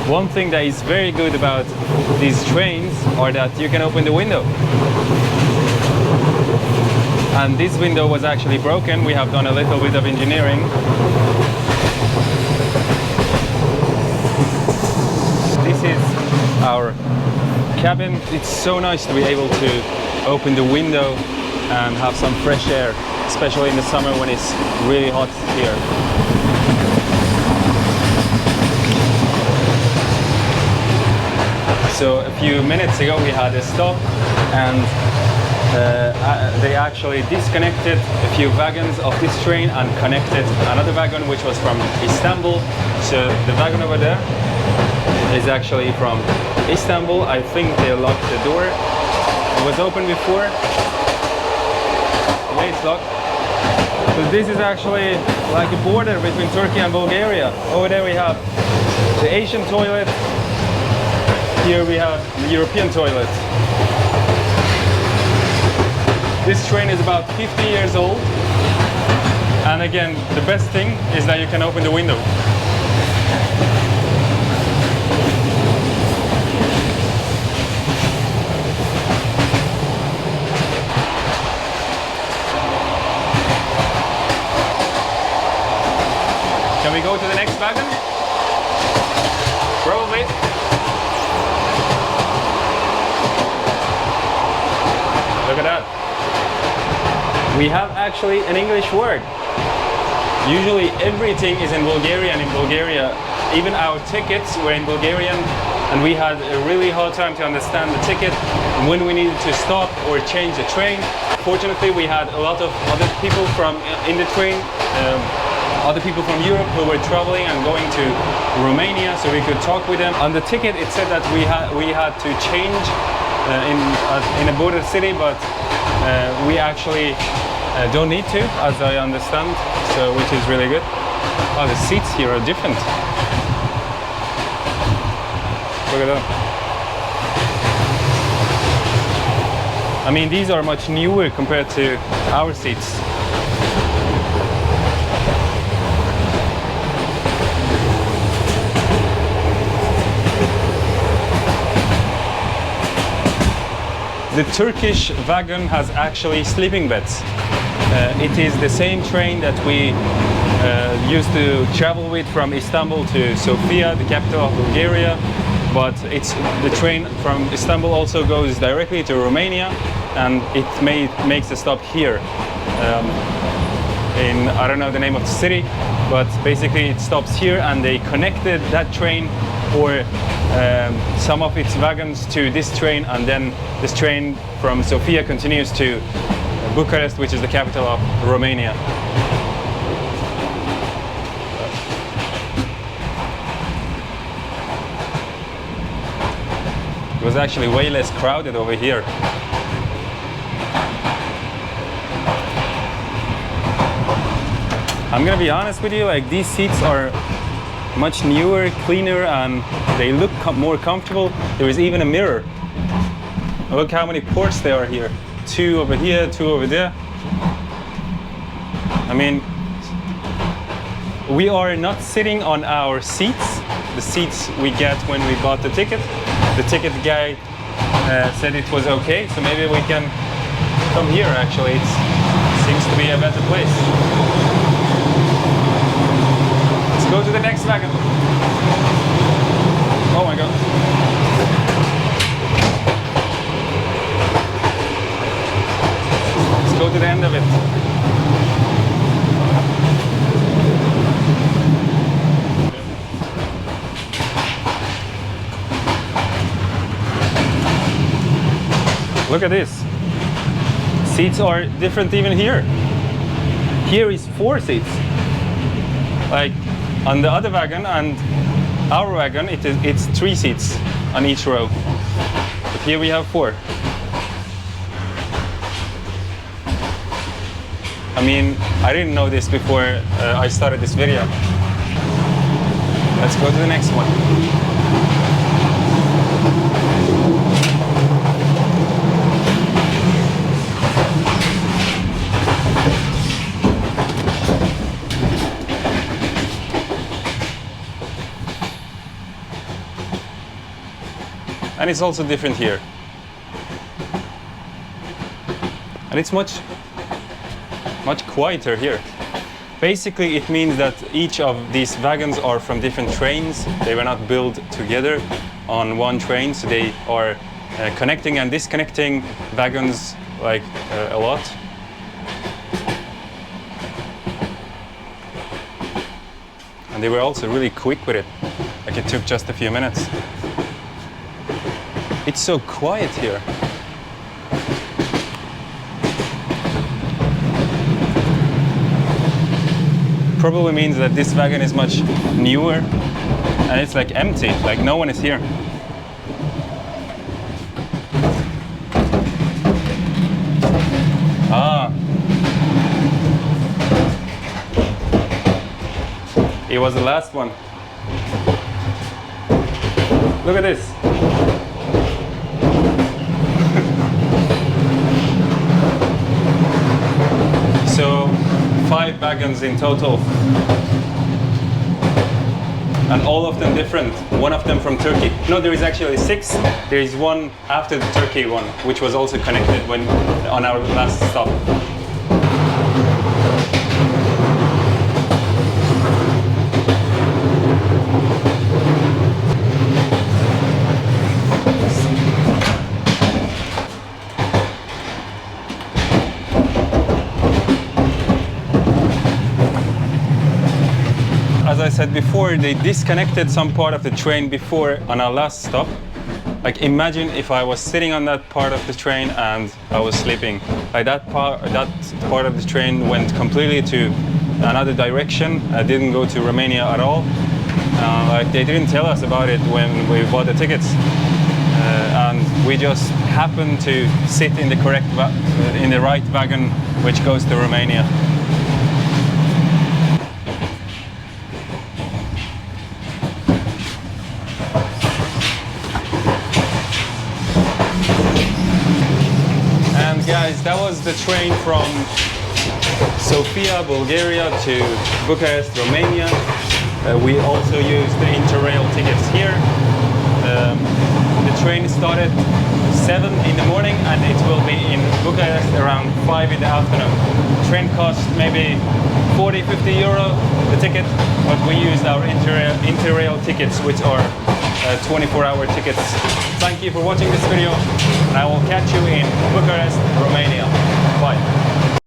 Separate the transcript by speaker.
Speaker 1: One thing that is very good about these trains are that you can open the window. And this window was actually broken. We have done a little bit of engineering. This is our cabin. It's so nice to be able to open the window and have some fresh air, especially in the summer when it's really hot here. So a few minutes ago we had a stop, and they actually disconnected a few wagons of this train and connected another wagon which was from Istanbul. So the wagon over there is actually from Istanbul. I think they locked the door. It was open before. Yeah, it's locked. So this is actually like a border between Turkey and Bulgaria. Over there we have the Asian toilet. Here we have the European toilet. This train is about 50 years old. And again, the best thing is that you can open the window. Can we go to the next wagon? Probably. Look at that. We have actually an English word. Usually everything is in Bulgarian in Bulgaria. Even our tickets were in Bulgarian, and we had a really hard time to understand the ticket when we needed to stop or change the train. Fortunately, we had a lot of other people from in the train, other people from Europe who were traveling and going to Romania, so we could talk with them. On the ticket it said that we had to change in a border city, but we actually don't need to, as I understand, so which is really good. Oh, the seats here are different. Look at that. I mean, these are much newer compared to our seats. The Turkish wagon has actually sleeping beds. It is the same train that we used to travel with from Istanbul to Sofia, the capital of Bulgaria. But the train from Istanbul also goes directly to Romania, and it makes a stop here. I don't know the name of the city, but basically it stops here, and they connected that train or some of its wagons to this train, and then this train from Sofia continues to Bucharest, which is the capital of Romania. It was actually way less crowded over here. I'm gonna be honest with you, like, these seats are much newer, cleaner, and they look more comfortable. There is even a mirror. Look how many ports there are here. 2 over here, 2 over there. I mean, we are not sitting on our seats, the seats we get when we bought the ticket. The ticket guy said it was okay, so maybe we can come here actually. It seems to be a better place. Let's go to the next wagon. Oh my god. Let's go to the end of it. Look at this. Seats are different even here. Here is 4 seats. Like on the other wagon and our wagon, it's 3 seats on each row. But here we have 4. I mean, I didn't know this before I started this video. Let's go to the next one. And it's also different here. And it's much quieter here. Basically, it means that each of these wagons are from different trains. They were not built together on one train, so they are connecting and disconnecting wagons like a lot. And they were also really quick with it. Like it took just a few minutes. It's so quiet here. Probably means that this wagon is much newer and it's like empty, like no one is here. Ah. It was the last one. Look at this. So 5 wagons in total. And all of them different. One of them from Turkey. No, there is actually 6. There is one after the Turkey one, which was also connected when on our last stop. As I said before, they disconnected some part of the train before on our last stop. Like imagine if I was sitting on that part of the train and I was sleeping. Like that part of the train went completely to another direction. I didn't go to Romania at all. Like they didn't tell us about it when we bought the tickets. And we just happened to sit in the in the right wagon, which goes to Romania. Guys, that was the train from Sofia, Bulgaria to Bucharest, Romania. We also used the Interrail tickets here. The train started 7 in the morning and it will be in Bucharest around 5 in the afternoon. The train cost maybe 40-50 euro the ticket, but we used our Interrail tickets, which are 24-hour tickets. Thank you for watching this video, and I will catch you in Bucharest, Romania. Bye.